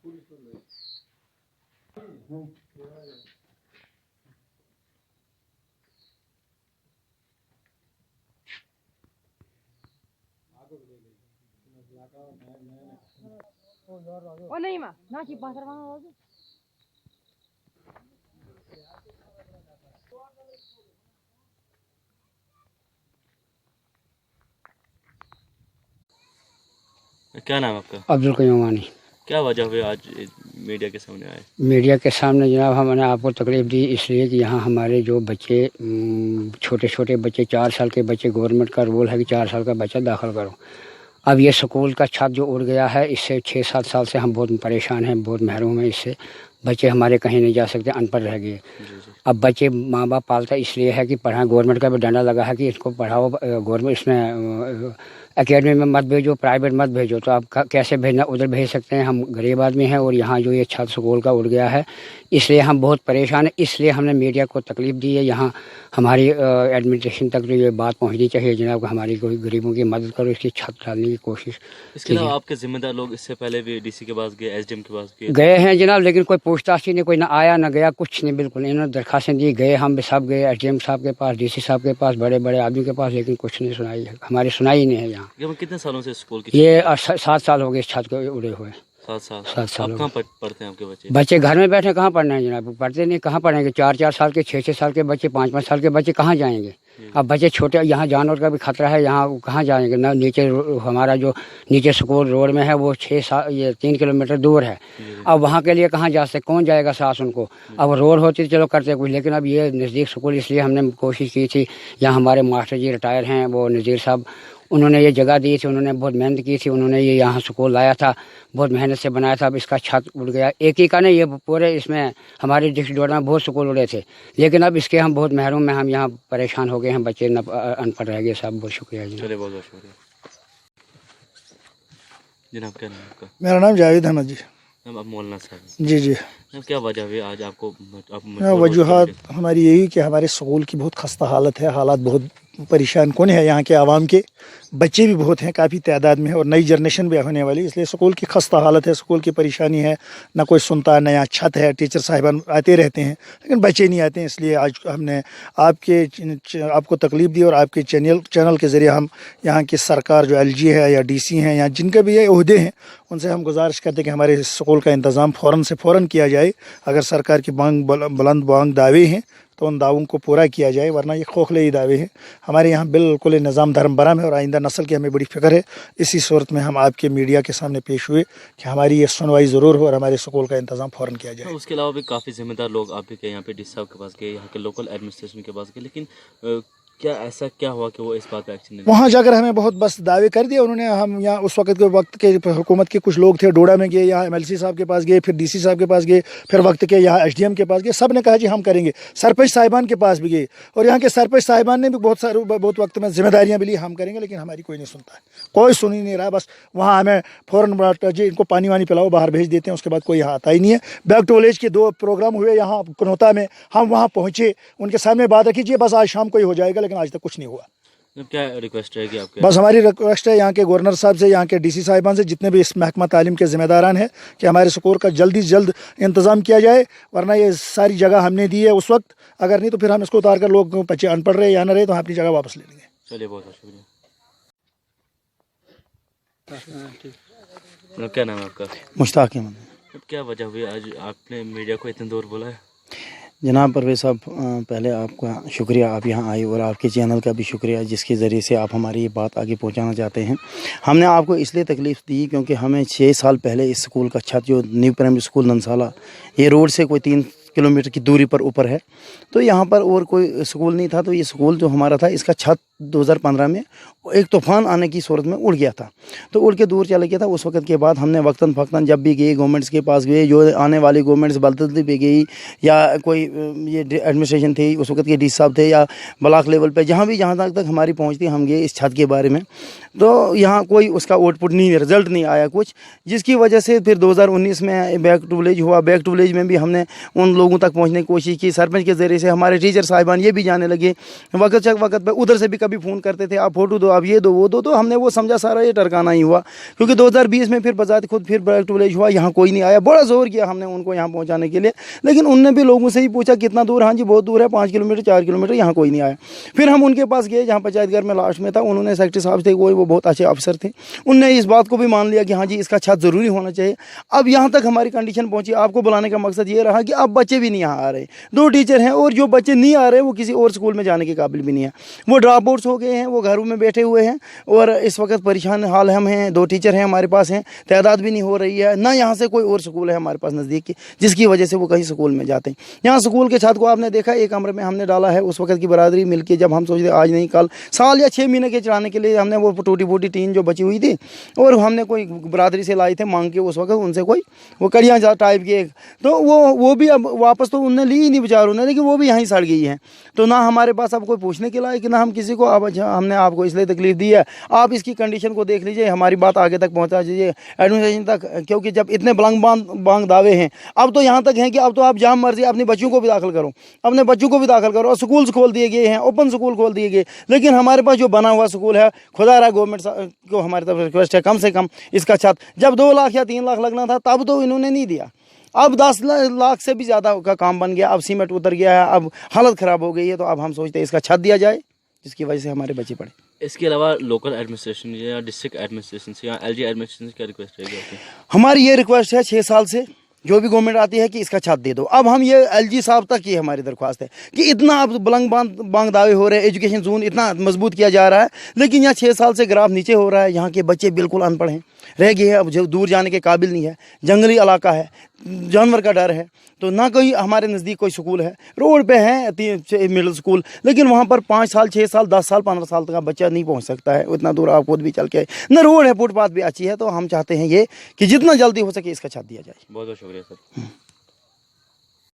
O नहीं माँ ना की बाहर वाला होगा क्या नाम आपका? अब्दुल कयूम वानी। क्या वजह हुई आज मीडिया के सामने आए? मीडिया के सामने जनाब हमने आपको तकलीफ दी इसलिए कि यहाँ हमारे जो बच्चे छोटे छोटे बच्चे 4 साल के बच्चे, गवर्नमेंट का रूल है कि 4 साल का बच्चा दाखिल करो। अब ये स्कूल का छत जो उड़ गया है, इससे 6-7 साल से हम बहुत परेशान हैं, बहुत महरूम हैं इससे। बच्चे हमारे कहीं नहीं जा सकते, अनपढ़ रह गए। अब बच्चे माँ बाप पालता इसलिए है कि पढ़ाएं, गवर्नमेंट का भी डंडा लगा है कि इसको पढ़ाओ, गवर्नमेंट इसमें एकेडमी में मत भेजो, प्राइवेट मत भेजो। तो आप कैसे भेजना, उधर भेज सकते हैं, हम गरीब आदमी हैं। और यहाँ जो ये छत स्कूल का उड़ गया है इसलिए हम बहुत परेशान हैं। इसलिए हमने मीडिया को तकलीफ दी है। यहाँ हमारी एडमिनिस्ट्रेशन तक जो ये बात पहुँचनी चाहिए जनाब कि हमारी कोई गरीबों की मदद करो, इसकी छत डालने की कोशिश। इसके अलावा आपके जिम्मेदार लोग इससे पहले भी डीसी के पास गए, एसडीएम के पास गए हैं जनाब, लेकिन कोई पूछताछ ही नहीं, कोई ना आया ना गया, कुछ नहीं, बिल्कुल। इन्होंने दरखास्तें दी, गए हम भी सब गए, एसडीएम साहब के पास, डीसी साहब के पास, बड़े बड़े आदमी के पास, लेकिन कुछ नहीं सुनाई है, हमारी सुनाई नहीं है यहाँ। कितने सालों से स्कूल की? ये 7 साल हो गए इस छत के उड़े हुए। 7 साल। आप कहाँ पढ़ते हैं? आपके बच्चे बच्चे घर में बैठे, कहाँ पढ़ना है जनाब, पढ़ते नहीं, कहाँ पढ़ेंगे। 4-4 साल के, 6-6 साल के बच्चे, 5-5 साल के बच्चे कहाँ जाएंगे। अब बच्चे छोटे, यहाँ जानवर का भी खतरा है, यहाँ कहाँ जाएंगे ना। नीचे हमारा जो नीचे स्कूल रोड में है वो 3 किलोमीटर दूर है। अब वहाँ के लिए कहाँ जा सकते, कौन जाएगा साथ उनको। अब रोड होती तो चलो करते कुछ, लेकिन अब ये नज़दीक स्कूल, इसलिए हमने कोशिश की थी। यहाँ हमारे मास्टर जी रिटायर हैं, वो नज़ीर साहब, उन्होंने ये जगह दी थी, उन्होंने बहुत मेहनत की थी, उन्होंने ये यहाँ स्कूल लाया था, बहुत मेहनत से बनाया था। अब इसका छत उड़ गया, एक ही का नहीं, ये पूरे इसमें हमारे डिस्ट्रिक्ट डोडा में बहुत स्कूल उड़े थे, लेकिन अब इसके हम बहुत महरूम हैं, हम यहाँ परेशान हो गए हैं, बच्चे अनपढ़ रह गए। साहब बहुत शुक्रिया जी। चलिए, बहुत बहुत शुक्रिया जनाब। क्या नाम आपका? मेरा नाम जावेद अहमद जी। आप मौलाना साहब? जी जी। क्या वजह हुई आज आपको? वजूहात हमारी यही कि हमारे स्कूल की बहुत खस्ता हालत है, हालात बहुत परेशान कौन है, यहाँ के आवाम के बच्चे भी बहुत हैं, काफ़ी तादाद में है, और नई जनरेशन भी होने वाली, इसलिए स्कूल की खस्ता हालत है, स्कूल की परेशानी है, ना कोई सुनता, नया छत है, टीचर साहिबान आते रहते हैं लेकिन बच्चे नहीं आते हैं। इसलिए आज हमने आपको तकलीफ दी और आपके चैनल के ज़रिए हम यहाँ की सरकार जो LG है या DC हैं या जिनके भी ये ओहदे हैं उनसे हम गुजारिश करते हैं कि हमारे स्कूल का इंतज़ाम फ़ौरन किया जाए। अगर सरकार की बुलंद बांग दावे हैं तो उन दावों को पूरा किया जाए, वरना ये खोखले ही दावे हैं। हमारे यहाँ बिल्कुल निज़ाम धर्म बरम है और आइंदा नस्ल की हमें बड़ी फ़िक्र है। इसी सूरत में हम आपके मीडिया के सामने पेश हुए कि हमारी ये सुनवाई ज़रूर हो और हमारे स्कूल का इंतज़ाम फ़ौरन किया जाए। उसके अलावा भी काफ़ी जिम्मेदार लोग आप भी गए, यहाँ पे डीसी साहब के पास गए, यहाँ के लोकल एडमिनिस्ट्रेशन के पास गए, लेकिन ऐसा क्या हुआ कि वो इस बात पे एक्शन नहीं? वहाँ जाकर हमें बहुत बस दावे कर दिए उन्होंने। हम यहाँ उस वक्त के हुकूमत के कुछ लोग थे, डोडा में गए, यहाँ MLC साहब के पास गए, फिर DC साहब के पास गए, फिर वक्त के यहाँ SDM के पास गए, सब ने कहा जी हम करेंगे। सरपंच साहिबान के पास भी गए और यहाँ के सरपंच साहिबान ने भी बहुत वक्त में जिम्मेदारियाँ भी ली, हम करेंगे, लेकिन हमारी कोई नहीं सुनता है, कोई सुन ही नहीं रहा। बस वहाँ हमें फ़ौरन जी इनको पानी वानी पिलाओ, बाहर भेज देते हैं, उसके बाद कोई यहाँ आता ही नहीं है। बैक टू विलेज के 2 प्रोग्राम हुए यहाँ कनौता में, हम वहाँ पहुँचे, उनके सामने बात रखी जी बस आज शाम को ही हो जाएगा, लेकिन आज तक कुछ नहीं हुआ। क्या रिक्वेस्ट है कि आपके? बस हमारी रिक्वेस्ट है यहाँ के गवर्नर साहब से, यहाँ के DC साहिबान से, जितने भी इस महकमा तालीम के ज़िम्मेदारान हैं कि हमारे स्कूल का जल्दी से जल्द इंतज़ाम किया जाए, वरना ये सारी जगह हमने दी है उस वक्त, अगर नहीं तो फिर हम इसको उतार कर, लोग बच्चे अनपढ़ रहे या न रहे तो हम अपनी जगह वापस ले लेंगे। चलिए, बहुत बहुत शुक्रिया। क्या नाम है आपका? मुश्ताक अहमद। क्या वजह हुई आज आपने मीडिया को इतने दूर बुलाया? जनाब परवेज़ साहब, पहले आपका शुक्रिया, आप यहाँ आए, और आपके चैनल का भी शुक्रिया जिसके ज़रिए से आप हमारी ये बात आगे पहुँचाना चाहते हैं। हमने आपको इसलिए तकलीफ़ दी क्योंकि हमें 6 साल पहले इस स्कूल का छत, जो न्यू प्राइमरी स्कूल ननसाला, ये रोड से कोई 3 किलोमीटर की दूरी पर ऊपर है, तो यहाँ पर और कोई स्कूल नहीं था। तो ये स्कूल जो हमारा था, इसका छत 2015 में एक तूफ़ान आने की सूरत में उड़ गया था, तो उड़ के दूर चला गया था। उस वक्त के बाद हमने वक्तन फ़क्तन जब भी गए गवर्नमेंट्स के पास गए, जो आने वाली गवर्नमेंट्स बदलती भी गई, या कोई ये एडमिनिस्ट्रेशन थी उस वक्त के DC साहब थे, या ब्लॉक लेवल पे, जहाँ तक हमारी पहुँच थी, हम गए इस छत के बारे में, तो यहाँ कोई उसका आउटपुट नहीं, रिज़ल्ट नहीं आया कुछ, जिसकी वजह से फिर 2019 में बैक टू विलेज हुआ। बैक टू विलेज में भी हमने उन लोगों तक पहुँचने की कोशिश की, सरपंच के ज़रिए से हमारे टीचर साहिबान ये भी जाने लगे, वक्त पे उधर से भी कभी फ़ोन करते थे, आप फ़ोटो दो, आप ये दो वो दो, तो हमने वो समझा सारा ये टरकाना ही हुआ। क्योंकि 2020 में फिर बजाते खुद फिर बैक टू विलेज हुआ, यहाँ कोई नहीं आया। बड़ा जोर किया हमने उनको यहाँ पहुँचाने के लिए, लेकिन उनने भी लोगों से ही पूछा कितना दूर, हाँ जी बहुत दूर है, 5 किलोमीटर 4 किलोमीटर, यहाँ कोई नहीं आया। फिर हम उनके पास गए जहाँ पंचायत घर में लास्ट में था, उन्होंने सेक्रेटरी साहब थे वो बहुत अच्छे अफसर थे, उनने इस बात को भी मान लिया कि हाँ जी इसका छत ज़रूरी होना चाहिए। अब यहाँ तक हमारी कंडीशन पहुँची, आपको बुलाने का मकसद ये रहा कि अब बच्चे भी नहीं यहाँ आ रहे, 2 टीचर हैं और जो बच्चे नहीं आ रहे वो किसी और स्कूल में जाने के काबिल भी नहीं है, वो ड्रॉप आउट्स हो गए हैं, वो घरों में बैठे हुए हैं और इस वक्त परेशान हाल हम हैं। 2 टीचर हैं हमारे पास हैं, तादाद भी नहीं हो रही है, ना यहाँ से कोई और स्कूल है हमारे पास नज़दीक की जिसकी वजह से वो कहीं स्कूल में जाते हैं। यहाँ स्कूल के छत को आपने देखा, एक कमरे में हमने डाला है, उस वक्त की बरादरी मिलकर जब हम सोचते आज नहीं कल, साल या 6 महीने के चढ़ाने के लिए हमने वो टूटी फूटी टीन जो बची हुई थी और हमने कोई बरादरी से लाई थे मांग के, उस वक्त उनसे कोई वो कड़ियाँ टाइप की एक, तो वो भी अब वापस तो उनने ली ही नहीं बेचारों ने, लेकिन वो भी यहीं सड़ गई है। तो ना हमारे पास अब कोई पूछने के लायक, ना हम किसी को, अब हमने आपको इसलिए तकलीफ दी है, आप इसकी कंडीशन को देख लीजिए, हमारी बात आगे तक पहुंचा दीजिए एडमिनिस्ट्रेशन तक। क्योंकि जब इतने बांग दावे हैं, अब तो यहाँ तक हैं कि अब तो आप जाम मर्जी अपने बच्चों को भी दाखिल करो, अपने बच्चों को भी दाखिल करो, और स्कूल्स खोल दिए गए हैं, ओपन स्कूल खोल दिए गए, लेकिन हमारे पास जो बना हुआ स्कूल है, खुदा रहा गवर्नमेंट को हमारी तरफ रिक्वेस्ट है कम से कम इसका छत, जब 2 लाख या 3 लाख लगना था तब तो इन्होंने नहीं दिया, अब 10 लाख से भी ज़्यादा का काम बन गया, अब सीमेंट उतर गया है, अब हालत ख़राब हो गई है, तो अब हम सोचते हैं इसका छत दिया जाए जिसकी वजह से हमारे बच्चे पढ़े। इसके अलावा लोकल एडमिनिस्ट्रेशन या डिस्ट्रिक्ट एडमिनिस्ट्रेशन से या एलजी एडमिनिस्ट्रेशन से क्या रिक्वेस्ट रहेगी आपकी? हमारी ये रिक्वेस्ट है 6 साल से जो भी गवर्नमेंट आती है कि इसका छत दे दो। अब हम ये एलजी साहब तक ये हमारी दरख्वास्त है कि इतना अब बांग दावे हो रहे हैं, एजुकेशन जोन इतना मजबूत किया जा रहा है, लेकिन यहाँ 6 साल से ग्राफ नीचे हो रहा है, यहाँ के बच्चे बिल्कुल अनपढ़ हैं, रह गए हैं, अब जो दूर जाने के काबिल नहीं है, जंगली इलाका है, जानवर का डर है, तो ना कोई हमारे नज़दीक कोई स्कूल है, रोड पे है मिडिल स्कूल, लेकिन वहाँ पर 5 साल 6 साल 10 साल 15 साल तक का बच्चा नहीं पहुँच सकता है, उतना दूर आप खुद भी चल के, ना रोड है, फुटपाथ भी अच्छी है। तो हम चाहते हैं ये कि जितना जल्दी हो सके इसका छत दिया जाए। बहुत बहुत शुक्रिया सर।